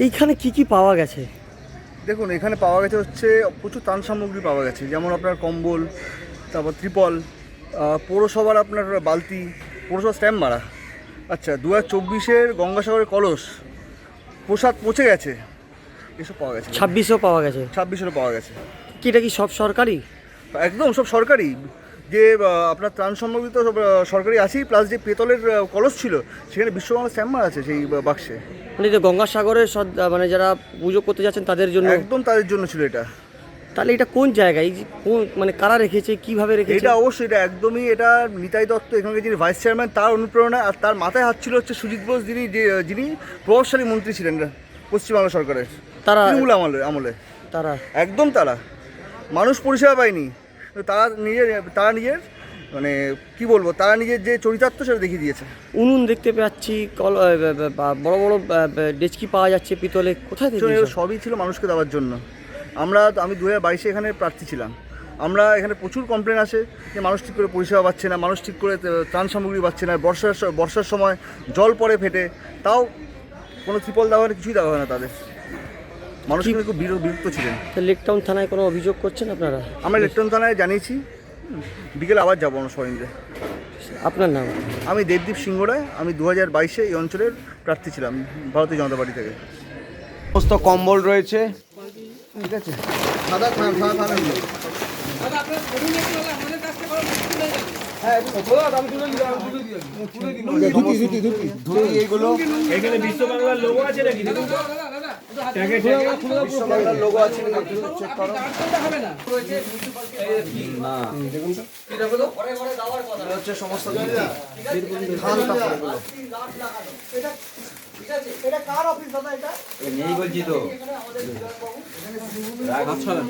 এইখানে কি পাওয়া গেছে? দেখুন, এখানে পাওয়া গেছে হচ্ছে প্রচুর ত্রাণ সামগ্রী পাওয়া গেছে, যেমন আপনার কম্বল, তারপর ত্রিপল, পৌরসভার আপনার বালতি, পৌরসভার স্ট্যাম্প মারা। আচ্ছা, 2024-এর গঙ্গাসাগরের কলস, প্রসাদ পৌঁছে গেছে, এসব পাওয়া গেছে। 26ও পাওয়া গেছে? 26-এরও পাওয়া গেছে। এটা কি সব সরকারি? একদম সব সরকারি। যে আপনার ত্রাণ সামগ্রী তো সব সরকারি আছেই, প্লাস যে পেতলের কলস ছিল সেখানে বিশ্ববাংলা স্ট্যাম্প মারা আছে সেই বাক্সে। মানে এটা গঙ্গাসাগরের মানে যারা পুজো করতে যাচ্ছেন তাদের জন্য? একদম তাদের জন্য ছিল এটা। তাহলে এটা কোন জায়গায়, কোন মানে কারা রেখেছে, কিভাবে রেখেছে? এটা অবশ্যই এটা একদমই এটা নিতাই দত্ত, এখানকার যিনি ভাইস চেয়ারম্যান, তার অনুপ্রেরণা। আর তার মাথায় হাত ছিল হচ্ছে সুজিত বোস, যিনি প্রভাবশালী মন্ত্রী ছিলেন পশ্চিমবাংলা সরকারের তৃণমূল আমলে। তারা একদম তারা মানুষ পরিষেবা পায়নি, তারা নিজের মানে কি বলবো, তারা নিজের যে চরিতার্থ সেটা দেখিয়ে দিয়েছে। উনুন দেখতে পাচ্ছি, বড় বড় ডেচকি পাওয়া যাচ্ছে পিতলে, কোথায় থেকে? সবই ছিল মানুষকে দেওয়ার জন্য। আমি 2022-এ এখানে প্রার্থী ছিলাম। এখানে প্রচুর কমপ্লেন আসে যে মানুষ ঠিক করে পরিষেবা পাচ্ছে না, মানুষ ঠিক করে ত্রাণ সামগ্রী পাচ্ছে না। বর্ষার সময় জল পড়ে ফেটে, তাও কোনো ত্রিপল দেওয়া হয় না, কিছুই দেওয়া হয় না তাদের। মানুষ কিন্তু খুব বিরক্ত ছিলেন। লেকটাউন থানায় কোনো অভিযোগ করছেন আপনারা? আমরা লেকটাউন থানায় জানিয়েছি, বিকেলে আবার যাবো আমরা সবাই মিলে। আপনার নাম? আমি দেবদীপ সিংহ রায়। আমি 2022-এ এই অঞ্চলের প্রার্থী ছিলাম ভারতীয় জনতা পার্টি থেকে। সমস্ত কম্বল রয়েছে, ঠিক আছে, সাদা এইগুলো এখানে বিশ্ব বাংলার লোগো আছে নাকি? বিশ্ববাংলার লোগো আছে নাকি চেক করো। না, হচ্ছে সমস্ত খাল কাপড়গুলো। এটা কার অফিস দাদা? এটা নেই বলছি তো। হাত ছড়ান।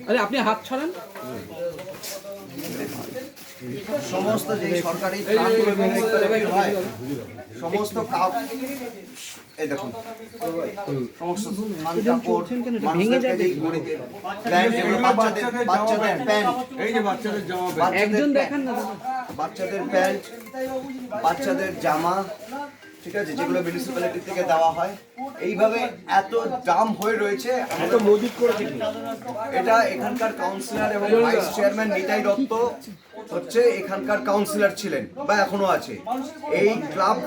আরে আপনি হাত ছড়ান। সমস্ত যে সরকারি ত্রাণগুলো হয়, সমস্ত এই দেখুন, সমস্ত ত্রাণ কাপড়, মানুষদেরকে যে গরিবের প্যান্ট, যেগুলো বাচ্চাদের প্যান্ট, এই যে বাচ্চাদের জামা প্যান্ট, একজন দেখেন না, বাচ্চাদের প্যান্ট, বাচ্চাদের জামা, ঠিক আছে, যেগুলো মিউনিসিপ্যালিটি থেকে দেওয়া হয়। এইভাবে এত দাম হয়ে রয়েছে, এত মজুত করেছে কি? এটা এখানকার কাউন্সিলর এবং ভাইস চেয়ারম্যান নিতাই দত্ত হচ্ছে এখানকার কাউন্সিলর ছিলেন বা এখনো আছে। এই ক্লাব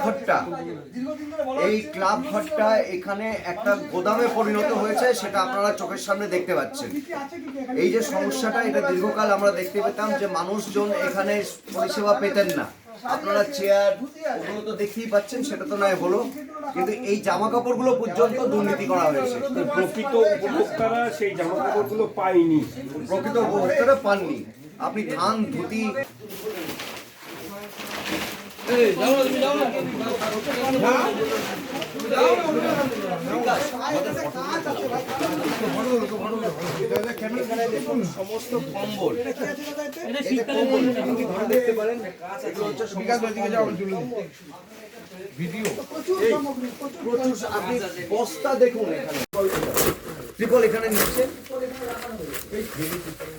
ঘরটা এখানে একটা গোদামে পরিণত হয়েছে, সেটা আপনারা চোখের সামনে দেখতে পাচ্ছেন। এই যে সমস্যাটা, এটা দীর্ঘকাল আমরা দেখতে পেতাম যে মানুষজন এখানে পরিষেবা পেতেন না। আপনারা চেয়ার ওগুলো তো দেখতেই পাচ্ছেন, সেটা তো নয় হলো, কিন্তু এই জামা কাপড়গুলো পর্যন্ত দুর্নীতি করা হয়েছে। প্রকৃত উপভোক্তারা সেই জামা কাপড়গুলো পায়নি, প্রকৃত উপভোক্তারা পাননি। আপনি ধান, ধুতি, সমস্ত কম্বল দেখতে পারেন, এগুলো হচ্ছে আপনি বস্তা দেখুন। এখানে ত্রিপল এখানে নিচ্ছে,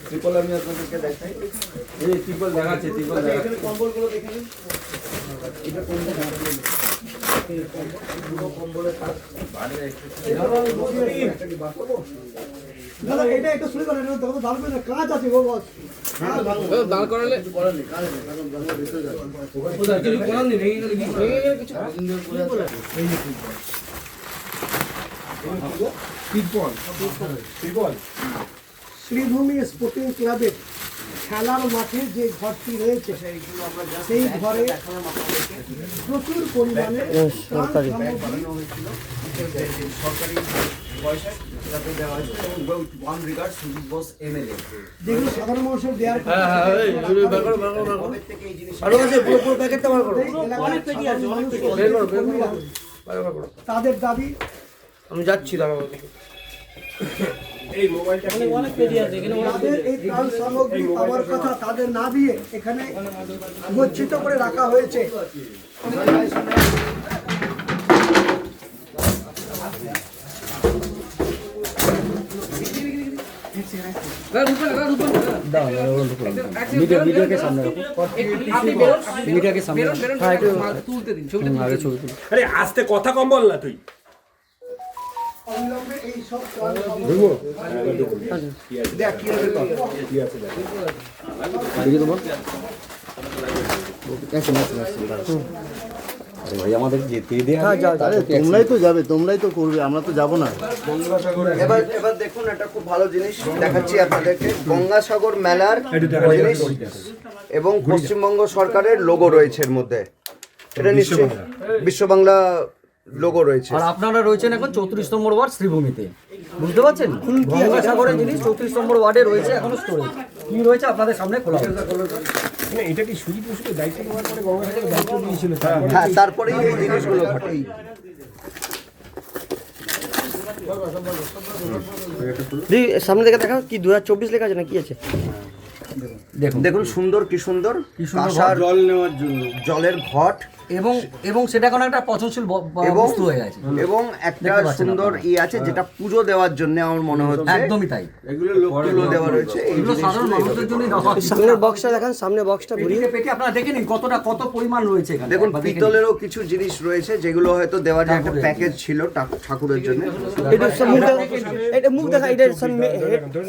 ত্রিপল আমি আপনাদেরকে দেখাই। এই ত্রিপল দেখাচ্ছে, ত্রিপল এখানে কম্বলগুলো দেখে নিন। এটা কম্বলের কাজ। এটা একটু শুরু করেন, কাজ আছে গো বস। দাঁড় করালে শ্রীভূমি স্পোর্টিং ক্লাবের খেলার মাঠে যে ঘরটি রয়েছে সেই ঘরে প্রচুর পরিমাণে সরকারি যেগুলো সাধারণ মানুষের দেওয়ার তাদের দাবি। আমি যাচ্ছিলাম এই মোবাইলটা তাদের এই ত্রাণ সামগ্রী পাওয়ার কথা তাদের না দিয়ে এখানে গচ্ছিত করে রাখা হয়েছে। মিডিয়াকে সামনে রাখো, মিডিয়াকে সামনে রাখো। আরে আস্তে কথা কম বল না তুই। অবিলম্বে এই সব ত্রাণ দেখ কি হবে তো। হ্যাঁ যাও যাও। তোমরাই তো যাবে, তোমরাই তো করবে, আমরা তো যাবো না। এবার এবার দেখুন একটা খুব ভালো জিনিস দেখাচ্ছি আপনাদেরকে, গঙ্গাসাগর মেলার জিনিস এবং পশ্চিমবঙ্গ সরকারের লোগো রয়েছে এর মধ্যে। এটা নিশ্চয়ই বিশ্ব বাংলা লোগো রয়েছে। আর আপনারা রয়েছেন এখন 34 নম্বর ওয়ার্ড শ্রীভূমিতে, বুঝতে পারছেন? গঙ্গাসাগরের জিনিস 34 নম্বর ওয়ার্ডে রয়েছে এখনো স্টোরেজ। কি রয়েছে আপনাদের সামনে খোলা হচ্ছে। মানে এটা কি সুজিত বসুকে দায়িত্ব নেওয়ার পরে গঙ্গাসাগরের দায়িত্ব দিয়েছিল? হ্যাঁ, তারপরেই এই জিনিসগুলো ঘটে। দিদি সামনে থেকে দেখাও, কি 2024 লেখা আছে না কি আছে? দেখুন সুন্দর, কি সুন্দর কাঁসার জল নেওয়ার জন্য জলের ঘট এবং সেটা কোনো একটা পচনশীল এবং বস্তু হয়ে গেছে। এবং একটা সুন্দর আছে যেটা পুজো দেওয়ার জন্য আমার মনে হচ্ছে একদমই তাই। এগুলো লোকগুলো দেওয়া রয়েছে। এই এগুলো সাধারণ মানুষদের জন্য দেওয়া হয়। সামনের বক্সটা দেখান, সামনের বক্সটা ঘুরিয়ে। পেটে আপনারা দেখে নিন কত পরিমাণ রয়েছে এখানে। দেখুন আপনারা দেখে নিন। পিতলেরও কিছু জিনিস রয়েছে যেগুলো হয়তো দেওয়ার যে একটা প্যাকেজ ছিল ঠাকুরের জন্য। এটা সব মুখ দেখা, এটা মুখ দেখা, এটা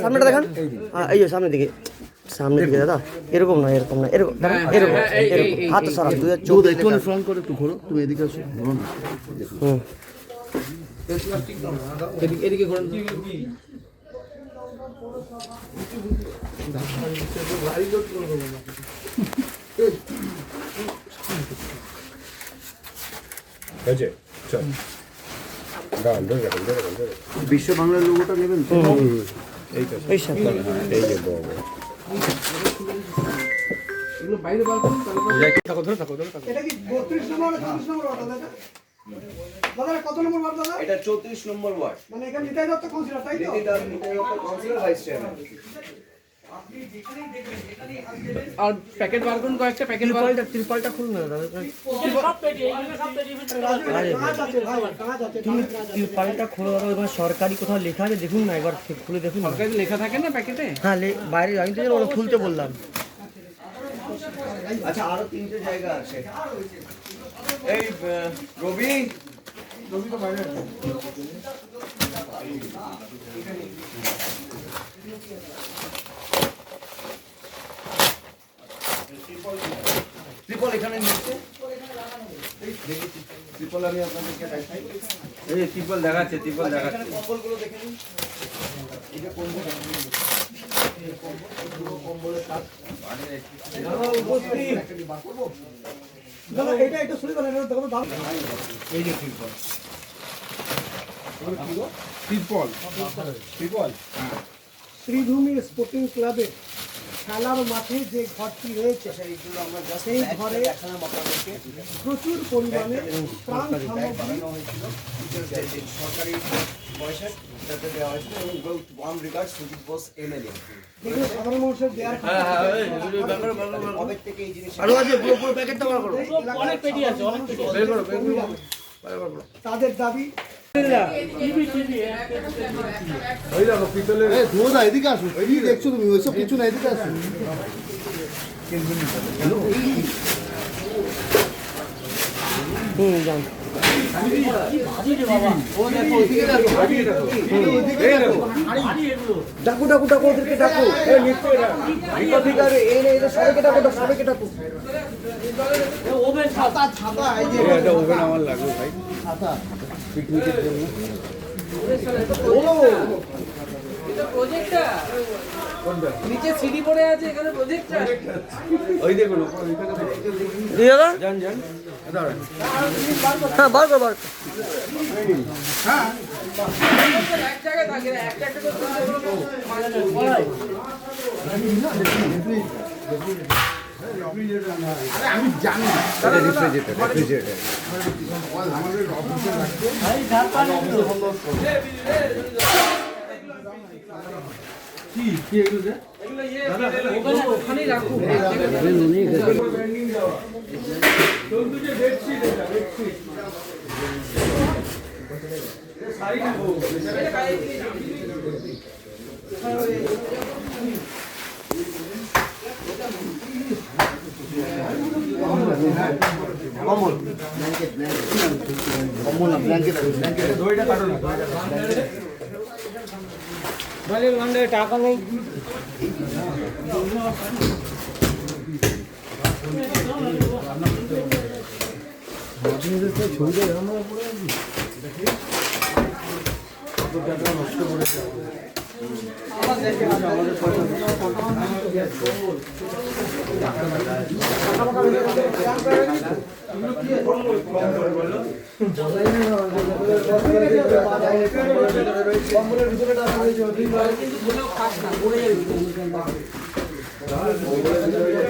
সামনেটা দেখান। এই যে সামনের দিকে, সামনের দিকে দাদা, এরকম না, এরকম না, এরকম এরকম এরকম হাত সারা 2024 একটু ফ্রন্ট করে একটু ঘোরো, তুমি এদিকে আসো, ঘোরো না। হুম। হয়েছে? চল। দাঁড়ান, ধরে রাখুন, ধরে রাখুন, ধরে রাখুন। বিশ্ব বাংলার লোগোটা নেবেন তো? এই সামনে। এই যে বাবা। এটা কি 32 নম্বর না 34 নম্বর ওয়ার্ড দাদা? দাদা কত নম্বর ওয়ার্ড দাদা? এটা 34 নম্বর ওয়ার্ড। মানে এখানে নিতাই দত্ত কাউন্সিলর, তাই তো? Councillor vice chairman. আর প্যাকেট বার করুন, কয়েকটা প্যাকেট বার করুন। ত্রিপালটা খুলুন না দাদা। কাঁচ আছে ভাই, কাঁচ আছে। ত্রিপালটা খোলা দাদা, ওখানে সরকারি কোথাও লেখা আছে দেখুন না, একবার খুলে দেখুন না। সরকারি লেখা থাকে না প্যাকেটে? হ্যাঁ বাইরে আমি তো জানি, ওরা খুলতে বললাম। আচ্ছা আরো 3টে জায়গা আছে। এই রবি ত্রিপল এখানে নিচ্ছে। ত্রিপল আমি আপনাদেরকে দেখাই। এই ত্রিপল দেখাচ্ছে, ত্রিপল দেখাচ্ছে। কম্বলগুলো দেখে নিন। এটা কোন জায়গা? কম্বলের কাজ। দাদা এটা একটু শুনে বলেন, এটা দেখো দাম। এই যে ত্রিপল। ত্রিপল। ত্রিপল? হ্যাঁ। শ্রীভূমি স্পোর্টিং ক্লাবে খেলার মাঠে যে ঘরটি রয়েছে, সেই ঘরে প্রচুর পরিমাণে ত্রাণ সামগ্রী সরকারি পয়সা যাতে দেওয়া হয়েছিল এবং warm regard Sujit Bose MLA. যেগুলো সাধারণ মানুষের দেওয়ার কবে থেকে এই জিনিস আরো আছে, পুরো প্যাকেটটা বার করো। অনেক পেটি আছে, অনেক পেটি তাদের দাবি। ধোদা এদিকে আসো, কি দেখছো তুমি? ওইসব কিছু না, এদিকে আসো। যান। ডাকু ডাকু ডাকু ওদেরকে ডাকু। রিপাবলিকার এই রে সবাইকে ডাকু, সবাইকে ডাকু। এটা ওভেন আমার লাগবে ভাই, ছাতা পিকনিকের জন্য। নিচে সিডি পড়ে আছে, এখানে প্রজেক্টর। ওই দেখুন দি দাদা, হ্যাঁ বার কর, বার কর। এক জায়গায় থাকে না, একটা একটা করে আমি জানি আমাদের অফিসে রাখতে কি এগুলো ওখানেই রাখুন। টাকা নেই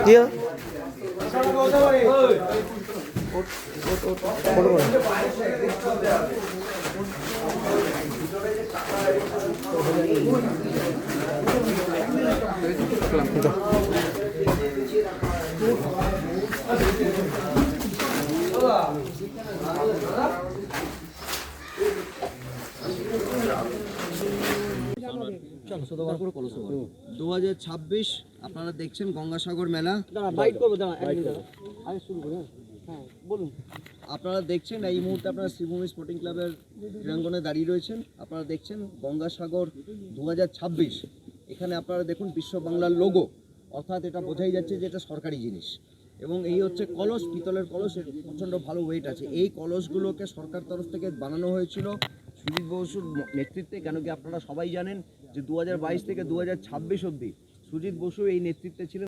দিয়া দু হাজার ২৬ আপনারা দেখছেন গঙ্গাসাগর মেলা। আপনারা দেখছেন এই মুহূর্তে আপনারা শ্রীভূমি স্পোর্টিং ক্লাবের ক্রীড়াঙ্গনে দাঁড়িয়ে রয়েছেন। আপনারা দেখছেন গঙ্গাসাগর ২০২৬। এখানে আপনারা দেখুন বিশ্ব বাংলার লোগো, অর্থাৎ এটা বোঝাই যাচ্ছে যে এটা সরকারি জিনিস। এবং এই হচ্ছে কলস, পিতলের কলস, এর প্রচণ্ড ভালো ওয়েট আছে। এই কলসগুলোকে সরকার তরফ থেকে বানানো হয়েছিল সুজিত বসুর নেতৃত্বে। কেন কি আপনারা সবাই জানেন যে ২০২২ থেকে ২০২৬ অবধি সুজিত বসু এই নেতৃত্বে ছিলেন।